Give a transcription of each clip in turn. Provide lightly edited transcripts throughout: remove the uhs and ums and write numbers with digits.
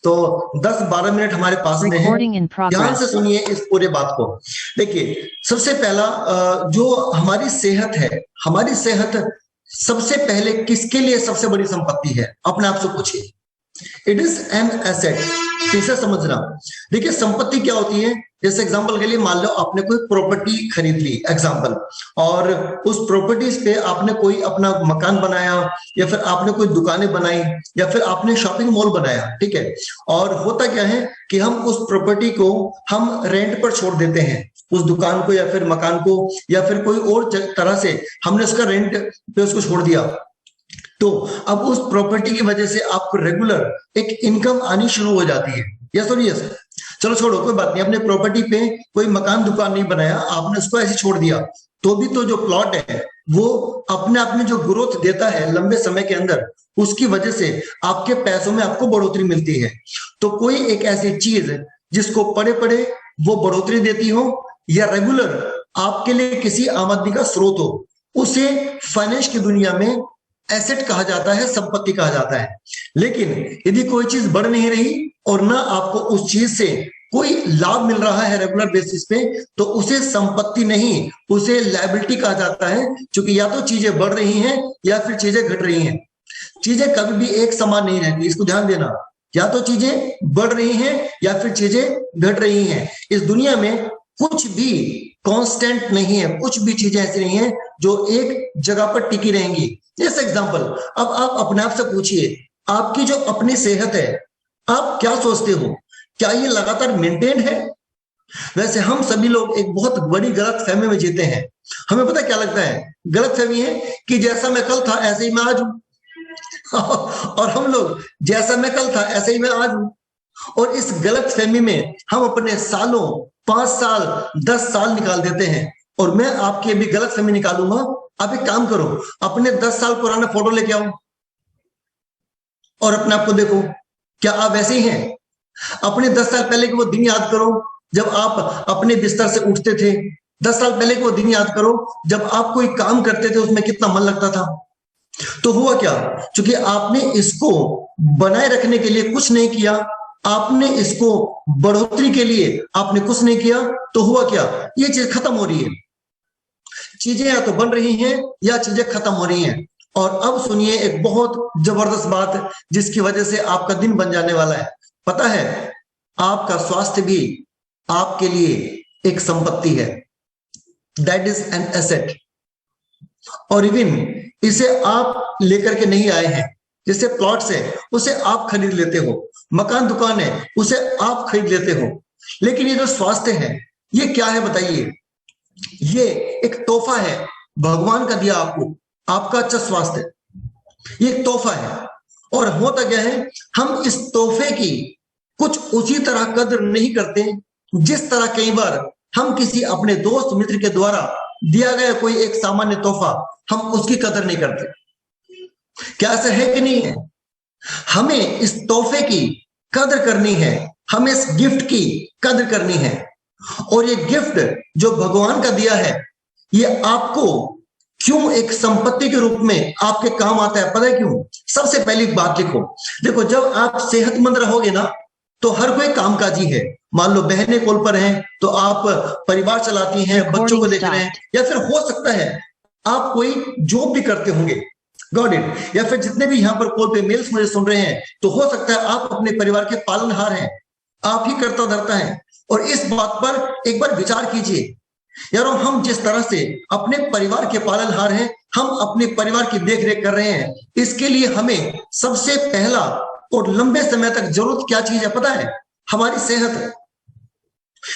तो 10-12 मिनट हमारे पास में है, Recording in ध्यान progress. से सुनिए इस पूरे बात को। देखिए, सबसे पहला जो हमारी सेहत है, हमारी सेहत सबसे पहले किसके लिए सबसे बड़ी संपत्ति है? अपने आप से पूछिए। It is an asset. इसे समझना। देखिए, संपत्ति क्या होती है? जैसे एग्जांपल के लिए मान लो आपने कोई प्रॉपर्टी खरीद ली एग्जांपल, और उस प्रॉपर्टीज पे आपने कोई अपना मकान बनाया, या फिर आपने कोई दुकानें बनाई, या फिर आपने शॉपिंग मॉल बनाया, ठीक है। और होता क्या है कि हम उस प्रॉपर्टी को हम रेंट पर छोड़ देते हैं, उस दुकान को या फिर मकान को, या फिर कोई और तरह से हमने उसका रेंट पे उसको छोड़ दिया। तो अब उस प्रॉपर्टी की वजह से आपको रेगुलर एक इनकम आनी शुरू हो जाती है। यस और यस। चलो छोड़ो, कोई बात नहीं, अपने प्रॉपर्टी पे कोई मकान दुकान नहीं बनाया, आपने उसको ऐसे छोड़ दिया, तो भी तो जो प्लॉट है वो अपने आप में जो ग्रोथ देता है लंबे समय के अंदर, उसकी वजह से आपके पैसों में आपको बढ़ोतरी मिलती है। तो कोई एक ऐसी चीज जिसको पड़े पड़े वो बढ़ोतरी देती हो, या रेगुलर आपके लिए किसी आमदनी का स्रोत हो, उसे फाइनेंस की दुनिया में एसेट कहा जाता है, संपत्ति कहा जाता है। लेकिन यदि कोई चीज बढ़ नहीं रही और ना आपको उस चीज से कोई लाभ मिल रहा है रेगुलर बेसिस पे, तो उसे संपत्ति नहीं, उसे लायबिलिटी कहा जाता है। क्योंकि या तो चीजें बढ़ रही हैं या फिर चीजें घट रही हैं। चीजें कभी भी एक समान नहीं रहती, इसको ध्यान देना। या तो चीजें बढ़ रही हैं या फिर चीजें घट रही हैं। इस दुनिया में कुछ भी कांस्टेंट नहीं है, कुछ भी चीजें ऐसी नहीं है जो एक जगह पर टिकी रहेंगी। जैसे एग्जांपल, अब आप अपने आप से पूछिए, आपकी जो अपनी सेहत है, आप क्या सोचते हो, क्या ये लगातार मेंटेन है? वैसे हम सभी लोग एक बहुत बड़ी गलत फहमी में जीते हैं। हमें पता क्या लगता है? गलत फहमी है कि जैसा मैं कल था ऐसे ही मैं आज हूं। और हम लोग जैसा मैं कल था ऐसे ही मैं आज हूं। और इस गलत फहमी में हम अपने सालों, 5 साल, 10 साल निकाल देते हैं। और मैं आपकी अभी गलत फहमी निकालूंगा। आप एक काम करो, अपने 10 साल पुराना फोटो लेके आओ और अपने आप को देखो, क्या आप वैसे ही हैं? अपने 10 साल पहले के वो दिन याद करो जब आप अपने बिस्तर से उठते थे। 10 साल पहले के वो दिन याद करो जब आप कोई काम करते थे, उसमें कितना मन लगता था। तो हुआ क्या? क्योंकि आपने इसको बनाए रखने के लिए कुछ नहीं किया, आपने इसको बढ़ोतरी के लिए आपने कुछ नहीं किया, तो हुआ क्या? ये चीज खत्म हो रही है। चीजें या तो बन रही हैं या चीजें खत्म हो रही हैं। और अब सुनिए एक बहुत जबरदस्त बात, जिसकी वजह से आपका दिन बन जाने वाला है। पता है, आपका स्वास्थ्य भी आपके लिए एक संपत्ति है। That is an asset. और इवन इसे आप लेकर के नहीं आए हैं। जैसे प्लॉट्स है, उसे आप खरीद लेते हो, मकान दुकान है, उसे आप खरीद लेते हो। लेकिन ये जो स्वास्थ्य है, ये क्या है बताइए? ये एक तोहफा है भगवान का दिया आपको। आपका अच्छा स्वास्थ्य ये एक तोहफा है। और होता क्या है, हम इस तोहफे की कुछ उसी तरह कदर नहीं करते जिस तरह कई बार हम किसी अपने दोस्त मित्र के द्वारा दिया गया कोई एक सामान्य तोहफा, हम उसकी कदर नहीं करते। क्या ऐसा है कि नहीं है? हमें इस तोहफे की कदर करनी है, हमें इस गिफ्ट की कदर करनी है। और ये गिफ्ट जो भगवान का दिया है, ये आपको क्यों एक संपत्ति के रूप में आपके काम आता है? पता है क्यों? सबसे पहली बात लिखो। देखो, जब आप सेहतमंद रहोगे ना, तो हर कोई कामकाजी है। मान लो बहनें कॉल पर हैं तो आप परिवार चलाती हैं, बच्चों को देख रहे हैं, या फिर हो सकता है आप कोई जॉब भी करते होंगे, गॉट इट। या फिर जितने भी यहाँ पर कॉल पे मेल्स मुझे सुन रहे हैं, तो हो सकता है आप अपने परिवार के पालनहार हैं, आप ही करता धरता है। और इस बात पर एक बार विचार कीजिए यार, हम जिस तरह से अपने परिवार के पालनहार हैं, हम अपने परिवार की देख रेख कर रहे हैं, इसके लिए हमें सबसे पहला और लंबे समय तक जरूरत क्या चीज है पता है? हमारी सेहत।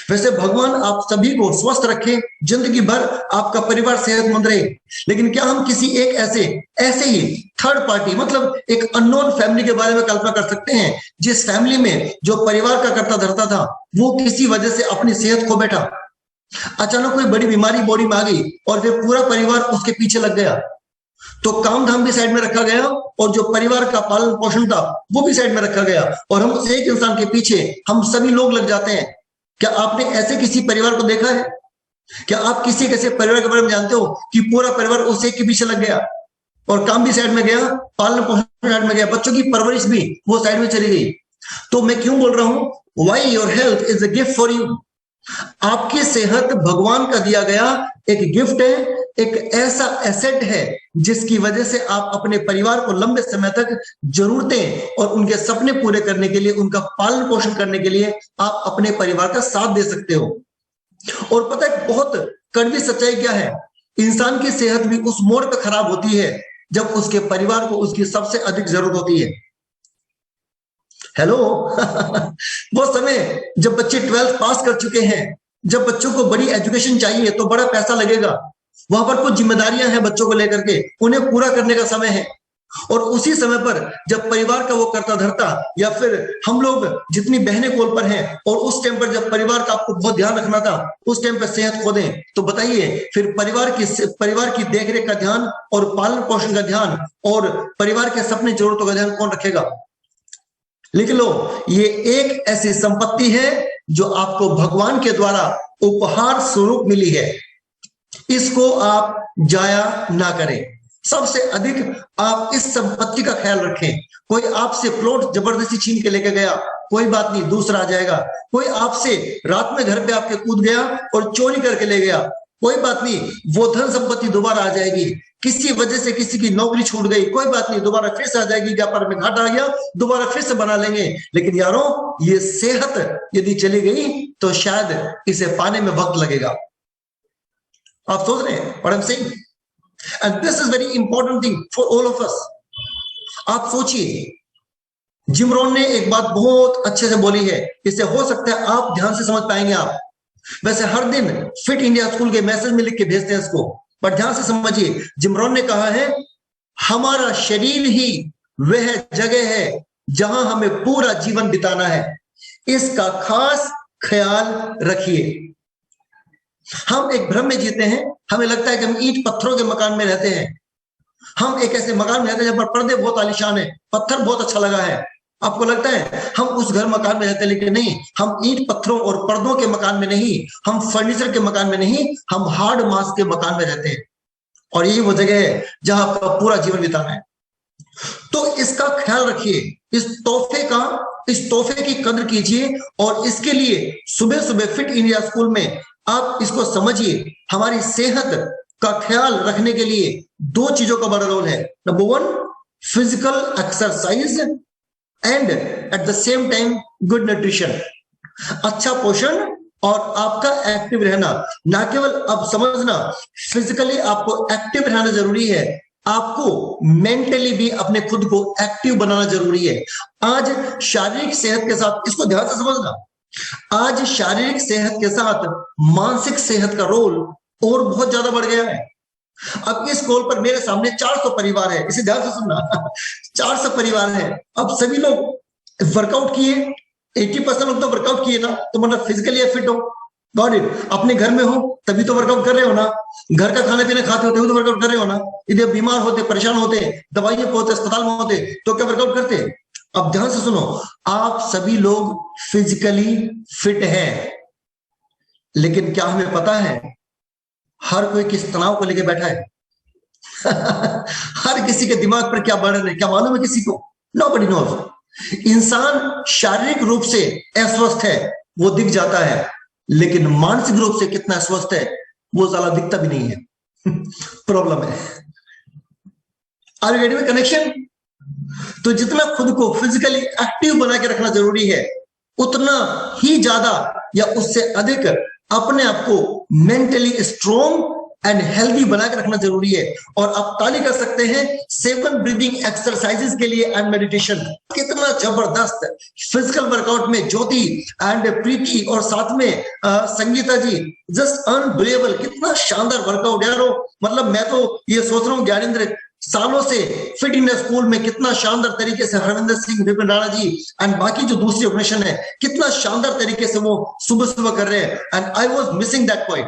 वैसे भगवान आप सभी को स्वस्थ रखे, जिंदगी भर आपका परिवार सेहतमंद रहे। लेकिन क्या हम किसी एक ऐसे ही थर्ड पार्टी, मतलब एक अननोन फैमिली के बारे में कल्पना कर सकते हैं, जिस फैमिली में जो परिवार का करता धरता था, वो किसी वजह से अपनी सेहत खो बैठा, अचानक कोई बड़ी बीमारी बॉडी में आ गई और फिर पूरा परिवार उसके पीछे लग गया। तो काम धाम भी साइड में रखा गया और जो परिवार का पालन पोषण था वो भी साइड में रखा गया, और हम उस एक इंसान के पीछे हम सभी लोग लग जाते हैं। क्या आपने ऐसे किसी परिवार को देखा है? क्या आप किसी ऐसे परिवार के बारे में जानते हो कि पूरा परिवार उस एक के पीछे लग गया और काम भी साइड में गया, पालन पोषण साइड में गया, बच्चों की परवरिश भी वो साइड में चली गई? तो मैं क्यों बोल रहा हूं why your health is a gift for you. आपकी सेहत भगवान का दिया गया एक गिफ्ट है, एक ऐसा एसेट है जिसकी वजह से आप अपने परिवार को लंबे समय तक जरूरतें और उनके सपने पूरे करने के लिए, उनका पालन पोषण करने के लिए आप अपने परिवार का साथ दे सकते हो। और पता है बहुत कड़वी सच्चाई क्या है, इंसान की सेहत भी उस मोड़ पर खराब होती है जब उसके परिवार को उसकी सबसे अधिक जरूरत होती है। हेलो वो समय जब बच्चे 12th पास कर चुके हैं, जब बच्चों को बड़ी एजुकेशन चाहिए तो बड़ा पैसा लगेगा, वहां पर कुछ जिम्मेदारियां हैं बच्चों को लेकर के, उन्हें पूरा करने का समय है। और उसी समय पर जब परिवार का वो करता धरता, या फिर हम लोग जितनी बहनें कॉल पर हैं और उस टाइम पर जब परिवार का आपको बहुत ध्यान रखना था, उस टाइम पर सेहत खो दें, तो बताइए फिर परिवार की देखरेख का ध्यान और पालन पोषण का ध्यान और परिवार के सपने जरूरतों का ध्यान कौन रखेगा। लिख लो, ये एक ऐसी संपत्ति है जो आपको भगवान के द्वारा उपहार स्वरूप मिली है, इसको आप जाया ना करें। सबसे अधिक आप इस संपत्ति का ख्याल रखें। कोई आपसे प्लॉट जबरदस्ती छीन के लेके गया, कोई बात नहीं, दूसरा आ जाएगा। कोई आपसे रात में घर पे आपके कूद गया और चोरी करके ले गया, कोई बात नहीं, वो धन संपत्ति दोबारा आ जाएगी। किसी वजह से किसी की नौकरी छूट गई, कोई बात नहीं, दोबारा फिर से आ जाएगी। व्यापार में घाटा आ गया, दोबारा फिर से बना लेंगे। लेकिन यारों, ये सेहत यदि चली गई तो शायद इसे पाने में वक्त लगेगा। आप सोच रहे हैं what I am saying? And this is very important thing for all of us. आप सोचिए, जिम रोहन ने एक बात बहुत अच्छे से बोली है, इसे हो सकता है आप ध्यान से समझ पाएंगे। आप वैसे हर दिन फिट इंडिया स्कूल के मैसेज में लिख के भेजते हैं इसको, पर ध्यान से समझिए। जिम रोहन ने कहा है, हमारा शरीर ही वह जगह है जहां हमें पूरा जीवन बिताना है, इसका खास ख्याल रखिए। हम एक भ्रम में जीते हैं, हमें लगता है कि हम ईंट पत्थरों के मकान में रहते हैं। हम एक ऐसे मकान में रहते हैं जहां पर पर्दे बहुत आलीशान है, पत्थर बहुत अच्छा लगा है। आपको लगता है हम उस घर मकान में रहते हैं, लेकिन नहीं, हम ईंट पत्थरों और पर्दों के मकान में नहीं, हम फर्नीचर के मकान में नहीं, हम हार्ड मास के मकान में रहते हैं। और यही वो जगह है जहां आपका पूरा जीवन बिताना है। तो इसका ख्याल रखिए, इस तोहफे की कदर कीजिए। और इसके लिए सुबह सुबह फिट इंडिया स्कूल में आप इसको समझिए। हमारी सेहत का ख्याल रखने के लिए दो चीजों का बड़ा रोल है। Number 1, physical exercise and at the same time good nutrition. अच्छा पोषण और आपका एक्टिव रहना। ना केवल अब समझना फिजिकली आपको एक्टिव रहना जरूरी है, आपको मेंटली भी अपने खुद को एक्टिव बनाना जरूरी है। आज शारीरिक सेहत के साथ, इसको ध्यान से समझना, आज शारीरिक सेहत के साथ मानसिक सेहत का रोल और बहुत ज्यादा बढ़ गया है। अब इस कॉल पर मेरे सामने 400 परिवार है, इसे ध्यान से सुनना 400 परिवार है। अब सभी लोग वर्कआउट किए, 80% लोग तो वर्कआउट किए ना, तो मतलब फिजिकली फिट हो, गॉट इट। अपने घर में हो तभी तो वर्कआउट कर रहे हो ना, घर का खाना पीना खाते होते हो तो वर्कआउट कर रहे हो ना। यदि बीमार होते, परेशान होते, दवाइयां होते, अस्पताल में होते, तो क्या वर्कआउट करते? अब ध्यान से सुनो, आप सभी लोग फिजिकली फिट हैं, लेकिन क्या हमें पता है हर कोई किस तनाव को लेकर बैठा है? हर किसी के दिमाग पर क्या बर्डन है, क्या मालूम है किसी को? Nobody knows. इंसान शारीरिक रूप से अस्वस्थ है, वो दिख जाता है, लेकिन मानसिक रूप से कितना स्वस्थ है वो साला दिखता भी नहीं है। प्रॉब्लम है। Are you getting connection? तो जितना खुद को फिजिकली एक्टिव बना के रखना जरूरी है, उतना ही ज्यादा या उससे अधिक अपने आप को मेंटली स्ट्रॉन्ग एंड हेल्दी बना के रखना जरूरी है। और आप ताली कर सकते हैं 7 ब्रीदिंग एक्सरसाइजेस के लिए एंड मेडिटेशन। कितना जबरदस्त फिजिकल वर्कआउट में ज्योति एंड प्रीति और साथ में संगीता जी, जस्ट अनबिलीवेबल, कितना शानदार वर्कआउट यारो। मतलब मैं तो ये सोच रहा हूँ ज्ञानेंद्र सालों से फिट इंडिया स्कूल में कितना शानदार तरीके से हरविंदर सिंह, विपिन राणा जी एंड बाकी जो दूसरी ऑर्गेनाइजेशन है, कितना शानदार तरीके से वो सुबह सुबह कर रहे हैं। And I was missing that point.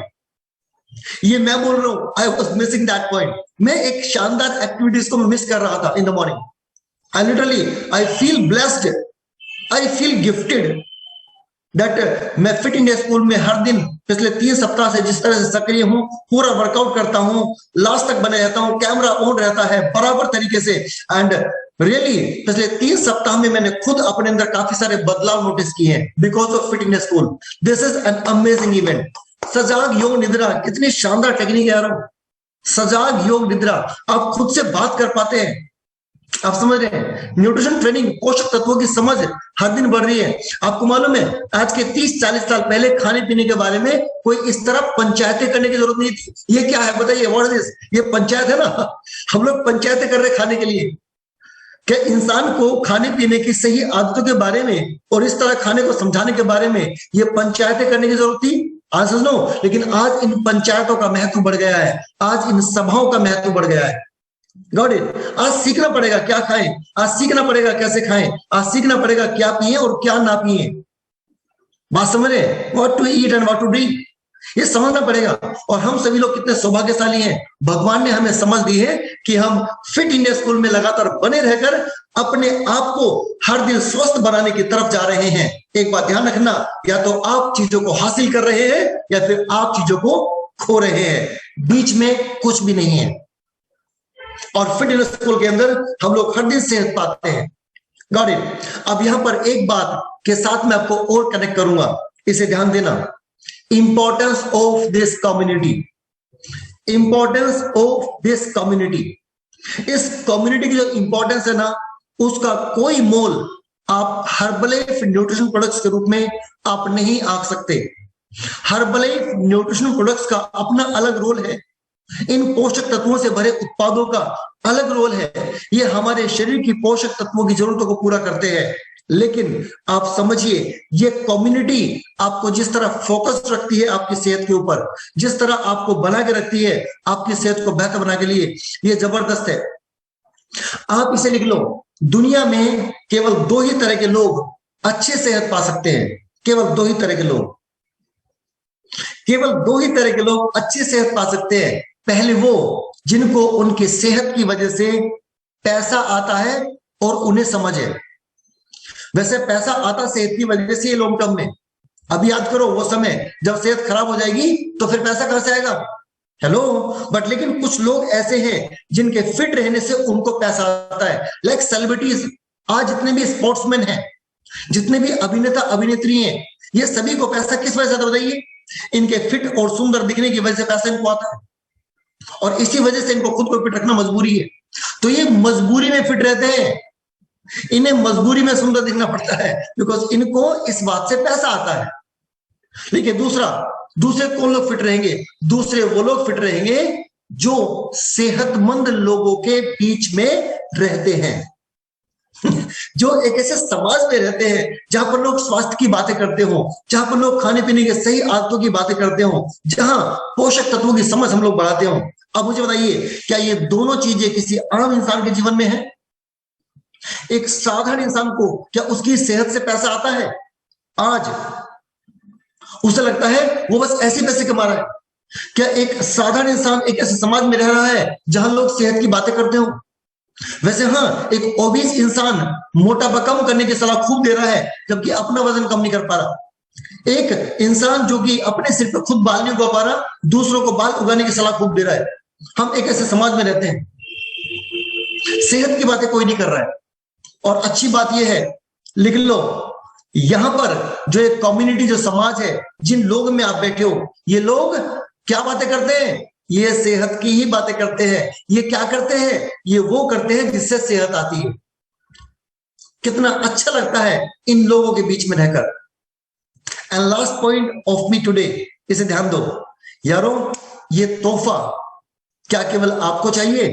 ये मैं बोल रहा हूं, I was missing that point. मैं एक शानदार एक्टिविटीज को मिस कर रहा था in the morning. I literally I feel blessed, I feel gifted that मैं फिट इंडिया स्कूल में हर दिन पिछले 3 सप्ताह से जिस तरह से सक्रिय हूं, पूरा वर्कआउट करता हूं, लास्ट तक बने रहता हूं, कैमरा ऑन रहता है बराबर तरीके से। एंड रियली पिछले 3 सप्ताह में मैंने खुद अपने अंदर काफी सारे बदलाव नोटिस किए हैं because of fit India school. This is an amazing event. सजाग योग निद्रा कितनी शानदार टेक्निक है यार। सजाग योग निद्रा, आप खुद से बात कर पाते हैं, आप समझ रहे हैं। न्यूट्रिशन ट्रेनिंग, पोषक तत्वों की समझ हर दिन बढ़ रही है। आपको मालूम है आज के 30-40 साल पहले खाने पीने के बारे में कोई इस तरह पंचायतें करने की जरूरत नहीं थी। ये क्या है बताइए, व्हाट इज दिस? ये पंचायत है ना, हम लोग पंचायतें कर रहे खाने के लिए। क्या इंसान को खाने पीने की सही आदतों के बारे में और इस तरह खाने को समझाने के बारे में ये पंचायतें करने की जरूरत थी? आज समझ लो, लेकिन आज इन पंचायतों का महत्व बढ़ गया है, आज इन सभाओं का महत्व बढ़ गया है। Got it. आज सीखना पड़ेगा क्या खाएं, आज सीखना पड़ेगा कैसे खाएं, आज सीखना पड़ेगा क्या पिए और क्या ना पिए। बात समझ रहे? What to eat and what to drink, ये समझना पड़ेगा। और हम सभी लोग कितने सौभाग्यशाली हैं, भगवान ने हमें समझ दी है कि हम फिट इंडिया स्कूल में लगातार बने रहकर अपने आप को हर दिन स्वस्थ बनाने की तरफ जा रहे हैं। एक बात ध्यान रखना, या तो आप चीजों को हासिल कर रहे हैं या फिर आप चीजों को खो रहे हैं, बीच में कुछ भी नहीं है। और फिट इंडिया स्कूल के अंदर हम लोग हर दिन सेहत पाते हैं। Got it. अब यहां पर एक बात के साथ मैं आपको और कनेक्ट करूंगा, इसे ध्यान देना। Importance of this community, importance of this community. इस कम्युनिटी की जो इंपॉर्टेंस है ना, उसका कोई मोल आप हर्बलाइफ न्यूट्रिशन प्रोडक्ट्स के रूप में आप नहीं आंक सकते। हर्बलाइफ न्यूट्रिशन प्रोडक्ट्स का अपना अलग रोल है, इन पोषक तत्वों से भरे उत्पादों का अलग रोल है। ये हमारे शरीर की पोषक तत्वों की जरूरतों को पूरा करते हैं। लेकिन आप समझिए, ये कम्युनिटी आपको जिस तरह फोकस रखती है आपकी सेहत के ऊपर, जिस तरह आपको बना के रखती है आपकी सेहत को बेहतर बनाने के लिए, ये जबरदस्त है। आप इसे लिख लो, दुनिया में केवल 2 ही तरह के लोग अच्छे सेहत पा सकते हैं। केवल 2 ही तरह के लोग, केवल 2 ही तरह के लोग अच्छी सेहत पा सकते हैं। पहले वो जिनको उनकी सेहत की वजह से पैसा आता है और उन्हें समझ है। वैसे पैसा आता सेहत की वजह से लॉन्ग टर्म में, अभी याद करो वो समय जब सेहत खराब हो जाएगी तो फिर पैसा कहां से आएगा? हेलो। बट लेकिन कुछ लोग ऐसे हैं जिनके फिट रहने से उनको पैसा आता है, लाइक सेलिब्रिटीज। आज जितने भी स्पोर्ट्समैन हैं, जितने भी अभिनेता अभिनेत्री हैं, ये सभी को पैसा किस वजह से आता बताइए? इनके फिट और सुंदर दिखने की वजह से पैसा इनको आता है, और इसी वजह से इनको खुद को फिट रखना मजबूरी है। तो ये मजबूरी में फिट रहते हैं, इन्हें मजबूरी में सुंदर दिखना पड़ता है, बिकॉज इनको इस बात से पैसा आता है। लेकिन दूसरे कौन लोग फिट रहेंगे? दूसरे वो लोग फिट रहेंगे जो सेहतमंद लोगों के बीच में रहते हैं जो एक ऐसे समाज में रहते हैं जहां पर लोग स्वास्थ्य की बातें करते हो, जहां पर लोग खाने पीने के सही आदतों की बातें करते हो, जहां पोषक तत्वों की समझ हम लोग बढ़ाते हो। अब मुझे बताइए, क्या ये दोनों चीजें किसी आम इंसान के जीवन में है? एक साधारण इंसान को क्या उसकी सेहत से पैसा आता है? आज उसे लगता है वो बस ऐसे पैसे कमा रहा है। क्या एक साधारण इंसान एक ऐसे समाज में रह रहा है जहां लोग सेहत की बातें करते हो? वैसे हाँ, एक ओबीस इंसान मोटापा कम करने की सलाह खूब दे रहा है जबकि अपना वजन कम नहीं कर पा रहा। एक इंसान जो कि अपने सिर पर खुद बाल नहीं उगा पा रहा, दूसरों को बाल उगाने की सलाह खूब दे रहा है। हम एक ऐसे समाज में रहते हैं, सेहत की बातें कोई नहीं कर रहा है। और अच्छी बात यह है, लिख लो, यहां पर जो एक कम्युनिटी, जो समाज है, जिन लोग में आप बैठे हो, ये लोग क्या बातें करते हैं? ये सेहत की ही बातें करते हैं। ये क्या करते हैं? ये वो करते हैं जिससे सेहत आती है। कितना अच्छा लगता है इन लोगों के बीच में रहकर। And last point of me today, इसे ध्यान दो यारों, ये तोहफा क्या केवल आपको चाहिए?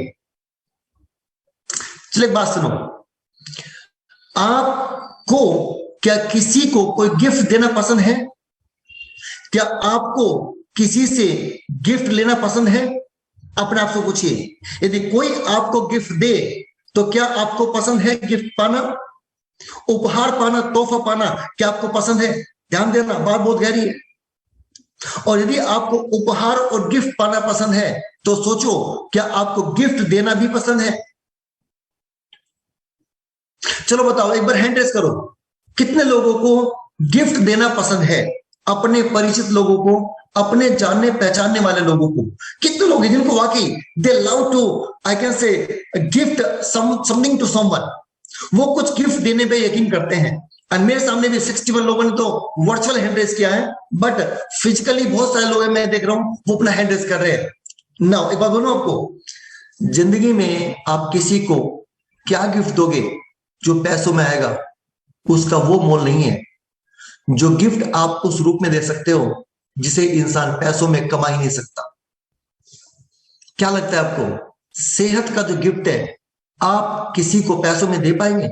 चलिए एक बात सुनो, आपको क्या किसी को कोई गिफ्ट देना पसंद है? क्या आपको किसी से गिफ्ट लेना पसंद है? अपने आप से पूछिए, यदि कोई आपको गिफ्ट दे तो क्या आपको पसंद है गिफ्ट पाना, उपहार पाना, तोहफा पाना? क्या आपको पसंद है? ध्यान देना, बात बहुत गहरी है। और यदि आपको उपहार और गिफ्ट पाना पसंद है तो सोचो, क्या आपको गिफ्ट देना भी पसंद है? चलो बताओ, एक बार हैंड रेस करो, कितने लोगों को गिफ्ट देना पसंद है? अपने परिचित लोगों को, अपने जानने पहचानने वाले लोगों को। कितने लोग हैं जिनको वाकई they love to, I can say, gift something to someone, वो कुछ गिफ्ट देने पे यकीन करते हैं। और मेरे सामने भी 61 लोगों ने तो वर्चुअल हैंड रेज किया है, बट फिजिकली बहुत सारे लोग मैं देख रहा हूं वो अपना हैंड रेज कर रहे हैं। नाउ एक बात बोलूं आपको, जिंदगी में आप किसी को क्या गिफ्ट दोगे जो पैसों में आएगा, उसका वो मोल नहीं है जो गिफ्ट आप उस रूप में दे सकते हो जिसे इंसान पैसों में कमा ही नहीं सकता। क्या लगता है आपको, सेहत का जो गिफ्ट है आप किसी को पैसों में दे पाएंगे?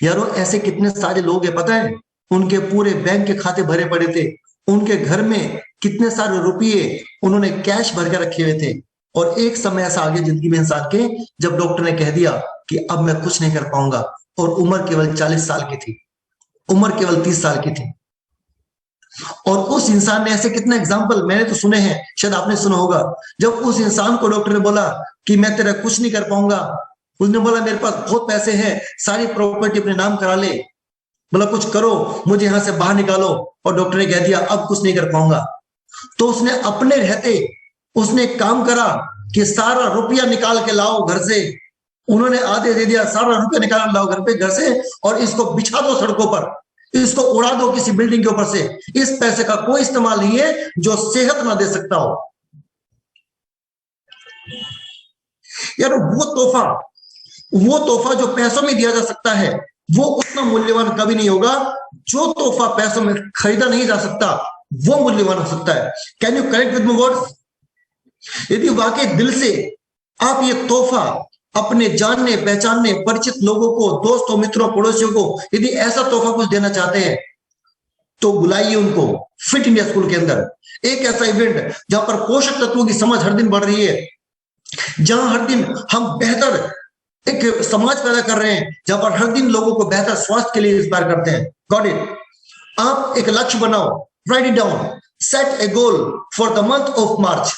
यारो ऐसे कितने सारे लोग हैं पता है, उनके पूरे बैंक के खाते भरे पड़े थे, उनके घर में कितने सारे रुपये उन्होंने कैश भर के रखे हुए थे, और एक समय ऐसा आ गया जिंदगी में इंसान के जब डॉक्टर ने कह दिया कि अब मैं कुछ नहीं कर पाऊंगा, और उम्र केवल 40 साल की थी, उम्र केवल 30 साल की थी। और उस इंसान ने ऐसे कितने एग्जाम्पल मैंने तो सुने हैं, शायद आपने सुना होगा, जब उस इंसान को डॉक्टर ने बोला कि मैं तेरा कुछ नहीं कर पाऊंगा, उसने बोला मेरे पास बहुत पैसे हैं, सारी प्रॉपर्टी अपने नाम करा ले, बोला कुछ करो मुझे यहां से बाहर निकालो, और डॉक्टर ने कह दिया अब कुछ नहीं कर पाऊंगा। तो उसने अपने रहते उसने काम करा कि सारा रुपया निकाल के लाओ घर से, उन्होंने आधे दे दिया, सारा रुपया निकाल लाओ घर से, और इसको बिछा दो सड़कों पर, इसको उड़ा दो किसी बिल्डिंग के ऊपर से, इस पैसे का कोई इस्तेमाल नहीं है जो सेहत ना दे सकता हो। यार वो तोहफा जो पैसों में दिया जा सकता है वो उतना मूल्यवान कभी नहीं होगा, जो तोहफा पैसों में खरीदा नहीं जा सकता वो मूल्यवान हो सकता है। Can you connect with my words? यदि वाकई दिल से आप ये तोहफा अपने जानने पहचानने परिचित लोगों को, दोस्तों मित्रों पड़ोसियों को, यदि ऐसा तोहफा कुछ देना चाहते हैं तो बुलाइए उनको फिट इंडिया स्कूल के अंदर, एक ऐसा इवेंट जहां पर पोषक तत्वों की समझ हर दिन बढ़ रही है, जहां हर दिन हम बेहतर एक समाज पैदा कर रहे हैं, जहां पर हर दिन लोगों को बेहतर स्वास्थ्य के लिए इंस्पायर करते हैं। Got it? आप एक लक्ष्य बनाओ, write it down, set a goal for the month of March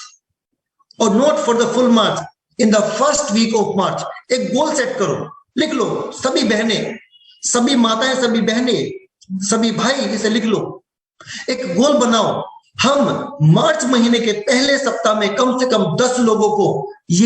और not for the full March, in the first week of March. एक गोल सेट करो, लिख लो, सभी बहनें, सभी माताएं, सभी बहनें, सभी भाई, इसे लिख लो, एक गोल बनाओ, हम मार्च महीने के पहले सप्ताह में कम से कम 10 लोगों को ये